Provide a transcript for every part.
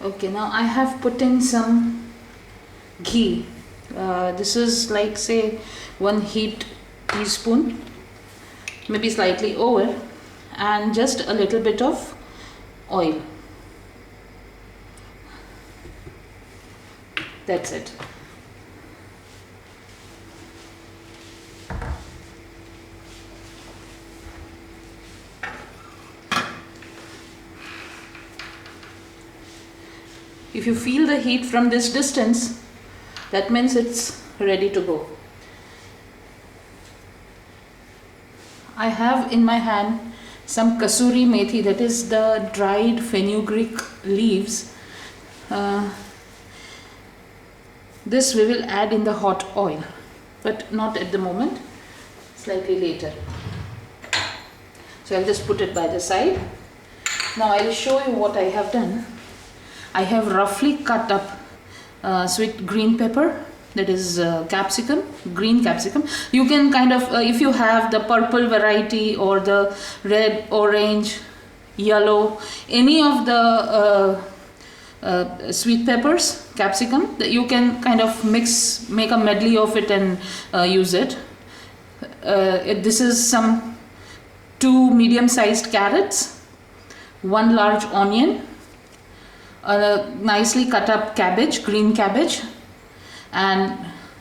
Okay, now I have put in some ghee. This is like, say, 1 heaped teaspoon, maybe slightly over, and just a little bit of oil. That's it. If you feel the heat from this distance, that means it's ready to go. I have in my hand some kasuri methi, that is the dried fenugreek leaves. This we will add in the hot oil, but not at the moment, slightly later. So I'll just put it by the side. Now I'll show you what I have done. I have roughly cut up sweet green pepper, that is capsicum, green capsicum. You can kind of, if you have the purple variety or the red, orange, yellow, any of the sweet peppers, capsicum, that you can kind of make a medley of it and use it. This is some 2 medium-sized carrots, 1 large onion, a nicely cut up cabbage, green cabbage, and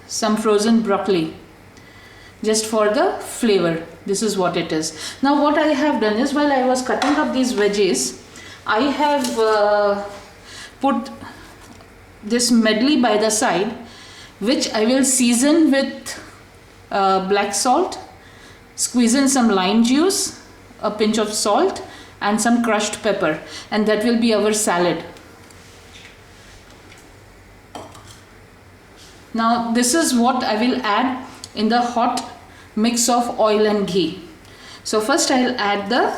some frozen broccoli, just for the flavor. This is what it is. Now what I have done is, while I was cutting up these veggies, I have put this medley by the side, which I will season with black salt, squeeze in some lime juice, a pinch of salt, and some crushed pepper, and that will be our salad. Now this is what I will add in the hot mix of oil and ghee. So first I'll add the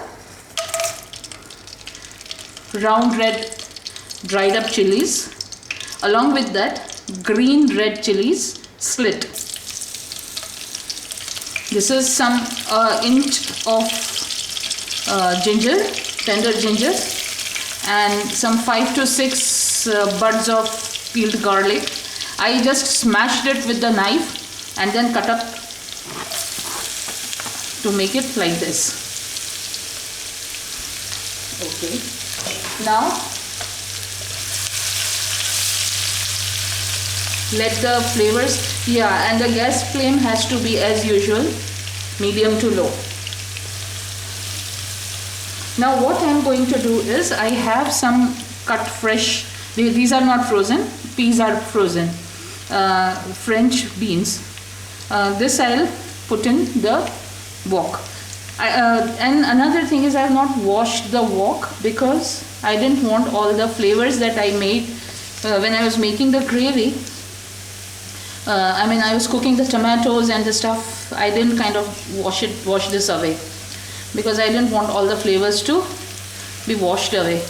round red dried up chilies, along with that green red chilies slit. This is some inch of ginger, tender ginger, and some 5 to 6 buds of peeled garlic. I just smashed it with the knife and then cut up to make it like this. Okay. Now let the flavors, and the gas flame has to be as usual, medium to low. Now what I am going to do is, I have some cut fresh, these are not frozen, peas are frozen, French beans. This I'll put in the wok. And another thing is, I have not washed the wok because I didn't want all the flavors that I made when I was making the gravy. I was cooking the tomatoes and the stuff. I didn't kind of wash this away because I didn't want all the flavors to be washed away.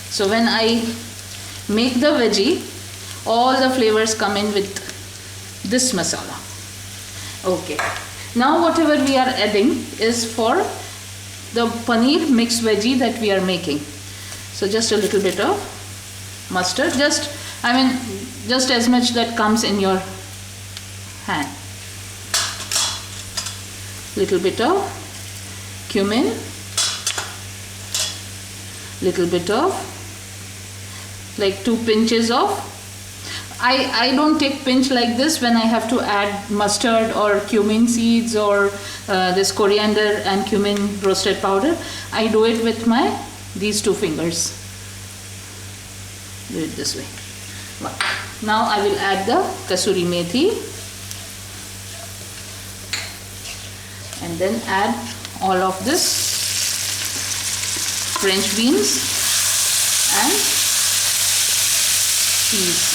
So when I make the veggie, all the flavors come in with this masala. Okay. Now whatever we are adding is for the paneer mixed veggie that we are making. So just a little bit of mustard, just as much that comes in your hand. Little bit of cumin, little bit of, like 2 pinches of, I don't take pinch like this when I have to add mustard or cumin seeds or this coriander and cumin roasted powder. I do it with these 2 fingers. Do it this way. Now I will add the kasuri methi and then add all of this French beans and peas.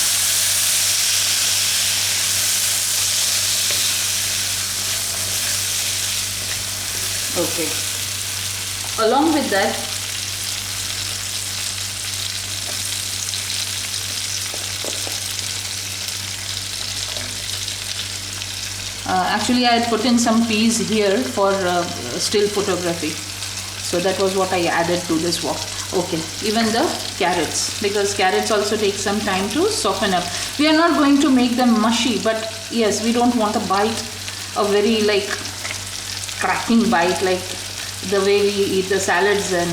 Okay. Along with that, actually I had put in some peas here for still photography. So that was what I added to this wok. Okay, even the carrots, because carrots also take some time to soften up. We are not going to make them mushy, but yes, we don't want a bite, a very like cracking bite like the way we eat the salads and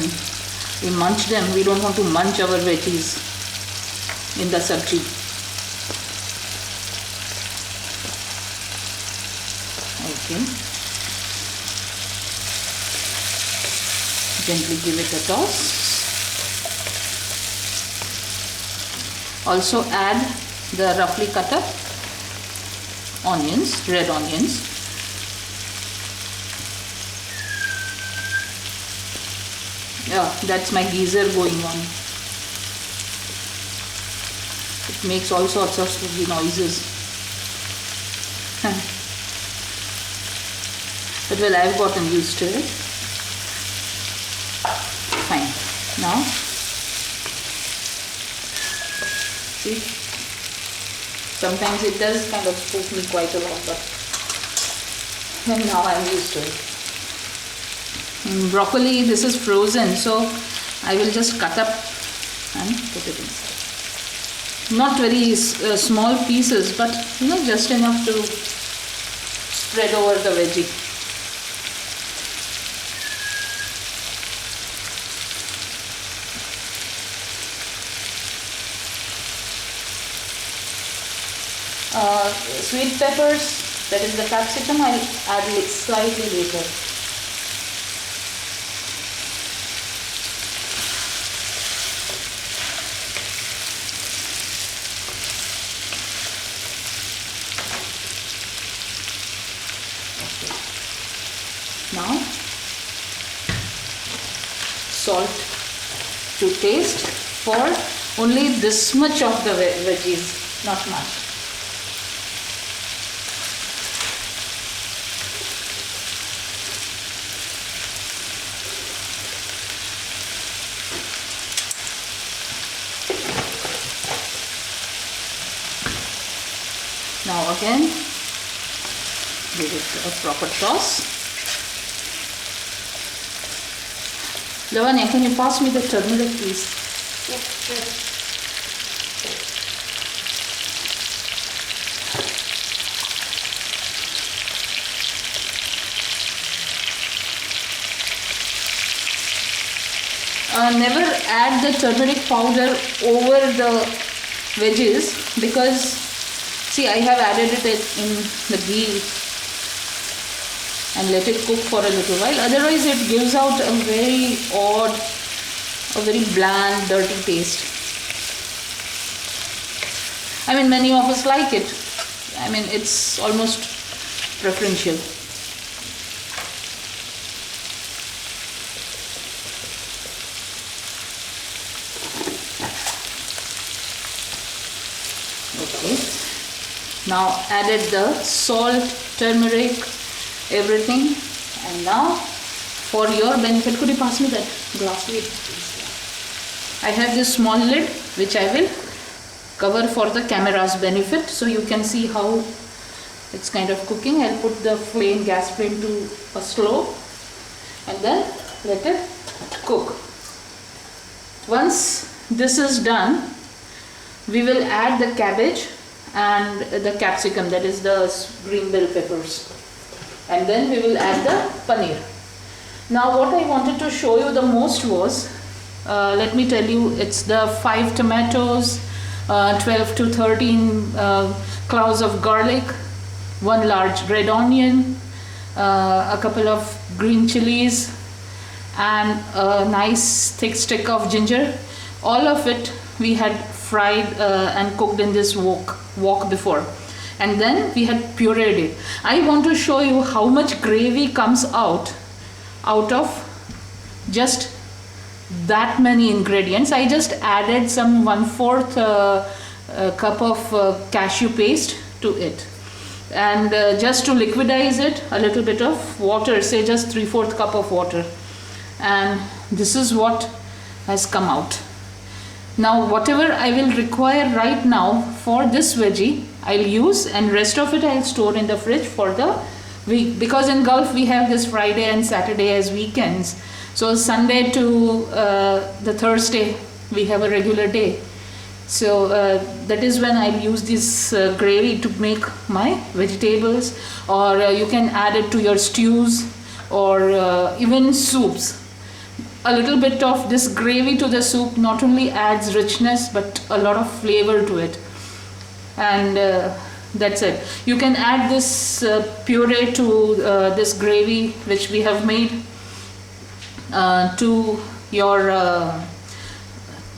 we munch them. We don't want to munch our veggies in the sabji. Okay. Gently give it a toss. Also add the roughly cut up onions, red onions. Yeah, that's my geyser going on. It makes all sorts of spooky noises. But well, I've gotten used to it. Fine. Now, see, sometimes it does kind of spook me quite a lot, but now I'm used to it. Broccoli, this is frozen, so I will just cut up and put it inside. Not very small pieces, but just enough to spread over the veggie. Sweet peppers, that is the capsicum, I'll add it slightly later. Now, salt to taste for only this much of the veggies, not much. Now again, give it a proper toss. Lavanya, can you pass me the turmeric, please? Yes, sure. Never add the turmeric powder over the veggies, because see, I have added it in the ghee and let it cook for a little while. Otherwise it gives out a very odd, a very bland, dirty taste. I mean, many of us like it. I mean, it's almost preferential. Okay. Now added the salt, turmeric, everything, and now for your benefit, could you pass me that glass lid? I have this small lid which I will cover for the camera's benefit, so you can see how it's kind of cooking. I'll put the gas flame to a slow and then let it cook. Once this is done, we will add the cabbage and the capsicum, that is the green bell peppers, and then we will add the paneer. Now what I wanted to show you the most was, let me tell you, it's the 5 tomatoes, 12 to 13 cloves of garlic, 1 large red onion, a couple of green chilies, and a nice thick stick of ginger. All of it we had fried and cooked in this wok before, and then we had pureed it. I want to show you how much gravy comes out of just that many ingredients. I just added some 1/4 cup of cashew paste to it, and just to liquidize it, a little bit of water, say just 3/4 cup of water, and this is what has come out. Now whatever I will require right now for this veggie I'll use, and rest of it I'll store in the fridge for the week, because in Gulf we have this Friday and Saturday as weekends, So Sunday to the Thursday we have a regular day. So that is when I use this gravy to make my vegetables, or you can add it to your stews or even soups. A little bit of this gravy to the soup not only adds richness but a lot of flavor to it. And that's it. You can add this puree to this gravy which we have made to your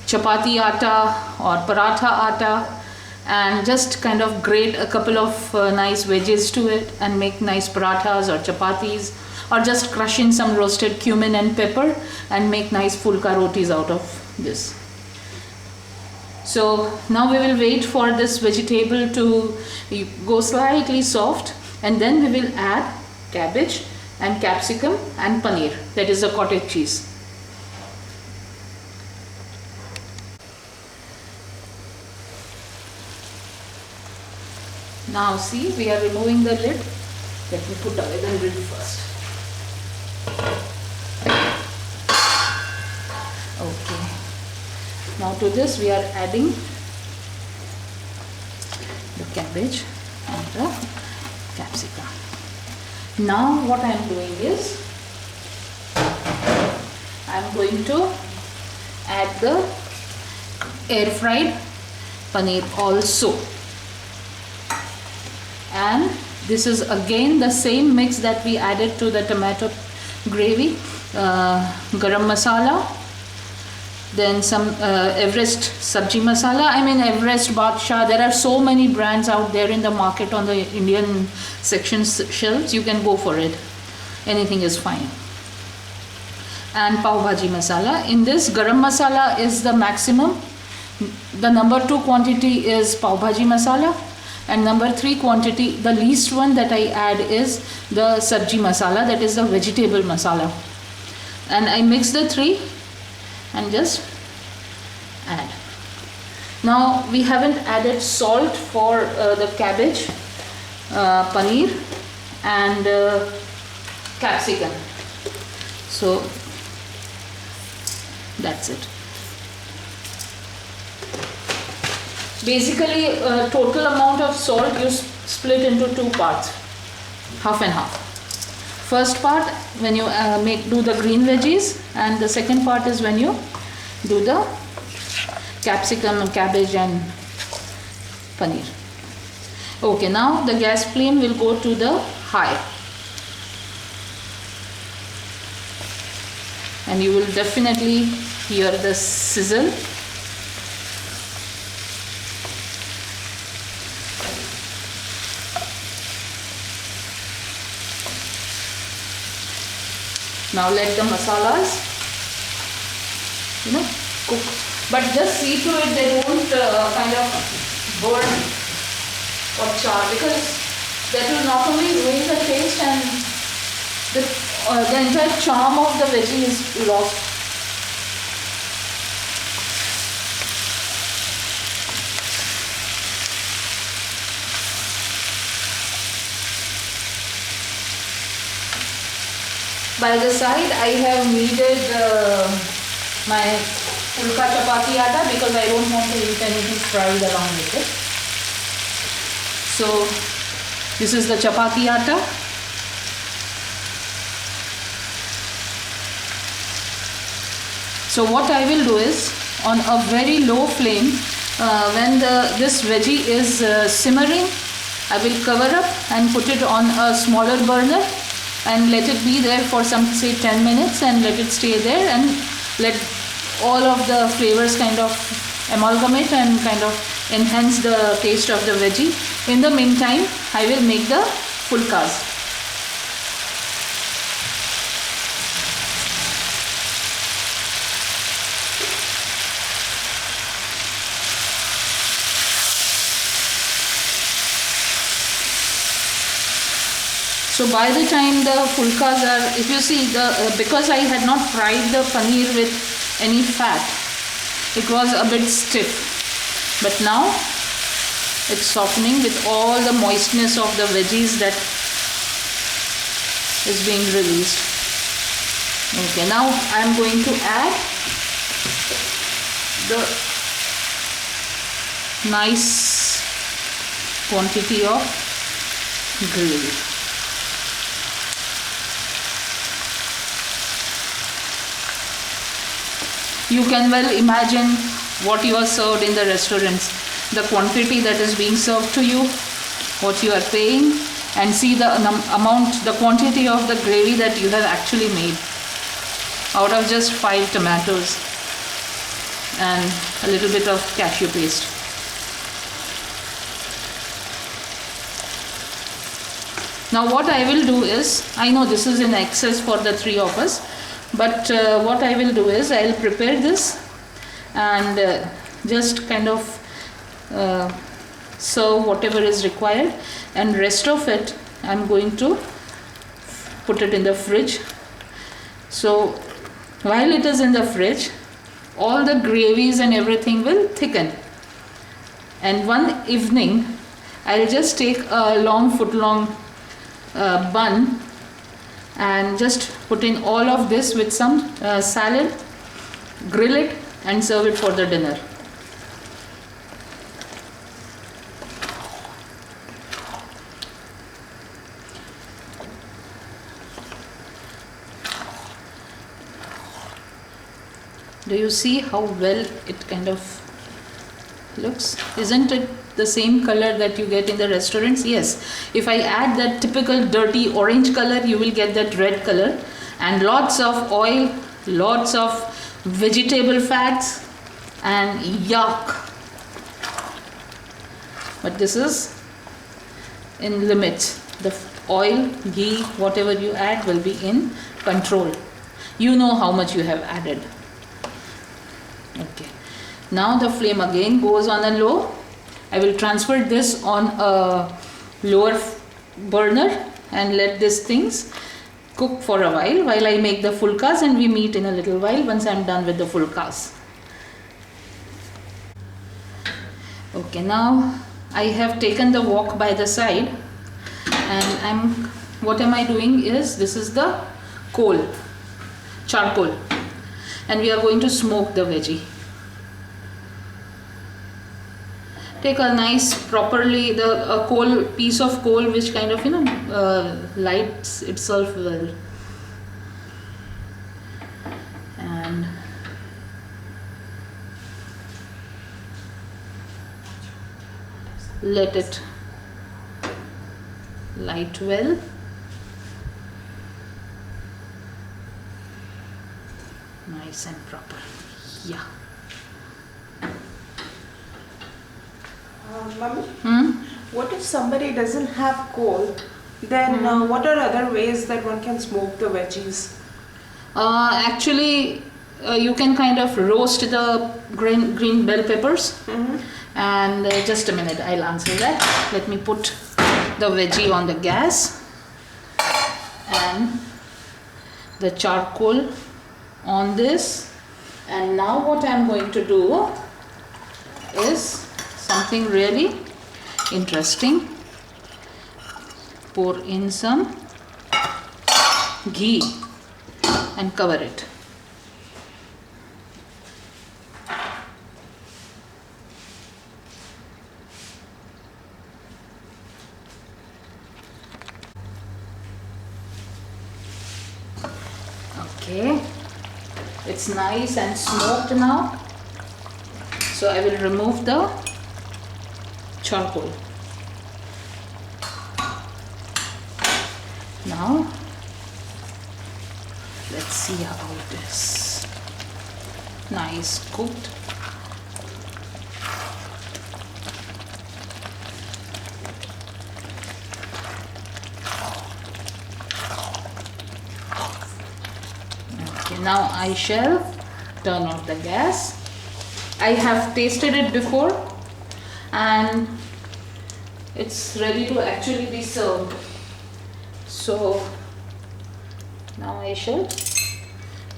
chapati atta or paratha atta, and just kind of grate a couple of nice veggies to it and make nice parathas or chapatis, or just crush in some roasted cumin and pepper and make nice fulka rotis out of this. So now we will wait for this vegetable to go slightly soft, and then we will add cabbage and capsicum and paneer, that is the cottage cheese. Now see, we are removing the lid. Let me put away the lid first. Okay. Now to this we are adding the cabbage and the capsicum. Now what I am doing is, I am going to add the air fried paneer also. And this is again the same mix that we added to the tomato gravy. Garam masala, then some Everest sabji masala, Everest Badshah. There are so many brands out there in the market on the Indian section shelves. You can go for it, anything is fine. And pav bhaji masala. In this, garam masala is the maximum. The number 2 quantity is pav bhaji masala, and number 3 quantity, the least one that I add, is the sabji masala, that is the vegetable masala. And I mix the 3 and just add. Now we haven't added salt for the cabbage, paneer and capsicum. So that's it. Basically, total amount of salt you split into 2 parts, half and half. First part when you do the green veggies, and the second part is when you do the capsicum, cabbage and paneer. Okay, now the gas flame will go to the high, and you will definitely hear the sizzle. Now let the masalas, cook, but just see to it they don't kind of burn or char, because that will not only ruin the taste, and the entire charm of the veggie is lost. By the side, I have kneaded my fulka chapati atta, because I don't want to eat anything fried along with it. So this is the chapati atta. So what I will do is, on a very low flame, when this veggie is simmering, I will cover up and put it on a smaller burner and let it be there for some, say, 10 minutes, and let it stay there and let all of the flavors kind of amalgamate and kind of enhance the taste of the veggie. In the meantime, I will make the fulkas. So by the time the fulkas are, if you see, because I had not fried the paneer with any fat, it was a bit stiff. But now it's softening with all the moistness of the veggies that is being released. Okay, now I am going to add the nice quantity of gravy. You can well imagine what you are served in the restaurants, the quantity that is being served to you, what you are paying, and see the amount, the quantity of the gravy that you have actually made out of just 5 tomatoes and a little bit of cashew paste. Now what I will do is, I know this is in excess for the 3 of us, but what I will do is I will prepare this and just kind of serve whatever is required, and rest of it I am going to put it in the fridge. So while it is in the fridge, all the gravies and everything will thicken, and one evening I'll just take a long foot-long bun and just put in all of this with some salad, grill it and serve it for the dinner. Do you see how well it kind of looks? Isn't it the same color that you get in the restaurants? Yes. If I add that typical dirty orange color, you will get that red color, and lots of oil, lots of vegetable fats, and yuck. But this is in limits. The oil, ghee, whatever you add will be in control. You know how much you have added. Okay. Now the flame again goes on a low. I will transfer this on a lower burner and let these things cook for a while I make the fulkas, and we meet in a little while once I am done with the fulkas. Okay, now I have taken the wok by the side, and what am I doing is, this is the charcoal, and we are going to smoke the veggie. Take a nice properly piece of coal which kind of lights itself well, and let it light well. Nice and proper. Yeah. Mummy, what if somebody doesn't have coal? Then what are other ways that one can smoke the veggies? Actually, you can kind of roast the green bell peppers. And just a minute, I'll answer that. Let me put the veggie on the gas and the charcoal on this. And now what I'm going to do is something really interesting. Pour in some ghee and cover it. Okay, it's nice and smoked now. So I will remove the charcoal. Now let's see how it is. Nice cooked. Okay, now I shall turn off the gas. I have tasted it before and it's ready to actually be served. So now I shall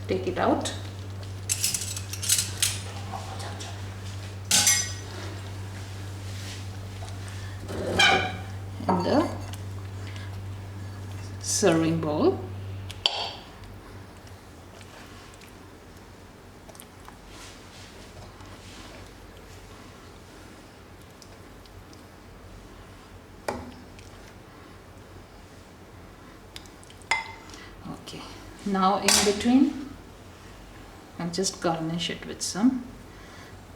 take it out. In the serving bowl. Now in between, I'll just garnish it with some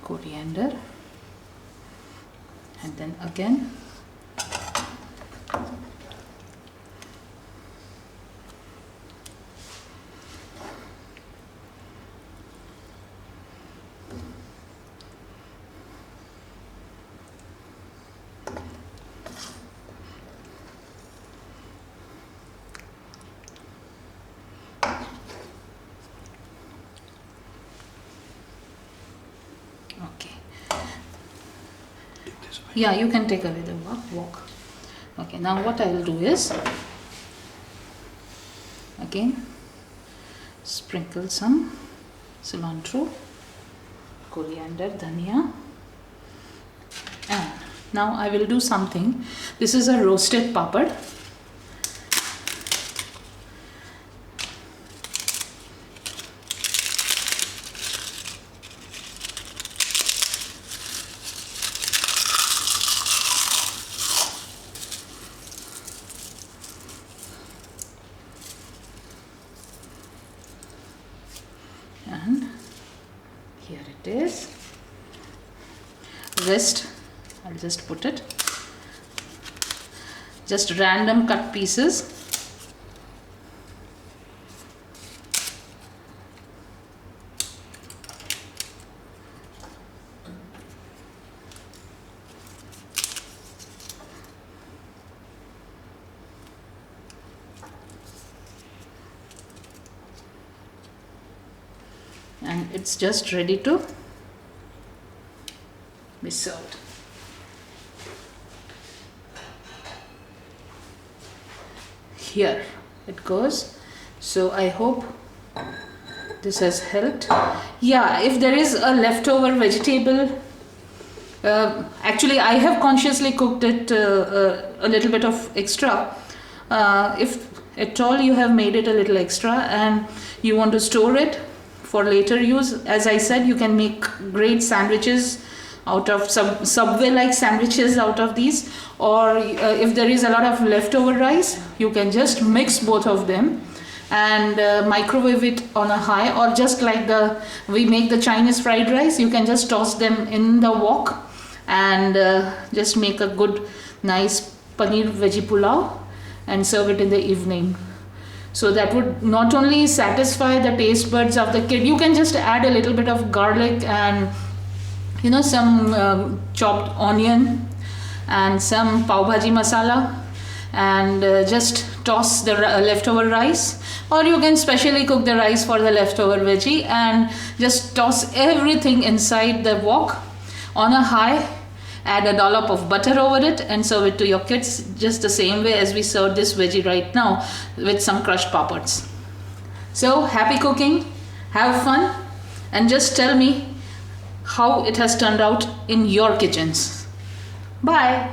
coriander, and then again okay. Yeah, you can take a little walk. Okay, now what I will do is again sprinkle some cilantro, coriander, dhania, and now I will do something. This is a roasted papad. And here it is. Rest, I'll just put it. Just random cut pieces. And it's just ready to be served. Here it goes. So I hope this has helped. Yeah, if there is a leftover vegetable, actually I have consciously cooked it a little bit of extra. If at all you have made it a little extra and you want to store it for later use, as I said, you can make great sandwiches out of some Subway-like sandwiches out of these, or if there is a lot of leftover rice, you can just mix both of them and microwave it on a high, or just like we make the Chinese fried rice, you can just toss them in the wok and just make a good nice paneer veggie pulao and serve it in the evening. So that would not only satisfy the taste buds of the kid, you can just add a little bit of garlic and some chopped onion and some pav bhaji masala, and just toss the leftover rice, or you can specially cook the rice for the leftover veggie and just toss everything inside the wok on a high. Add a dollop of butter over it and serve it to your kids just the same way as we serve this veggie right now with some crushed papads. So happy cooking, have fun, and just tell me how it has turned out in your kitchens. Bye.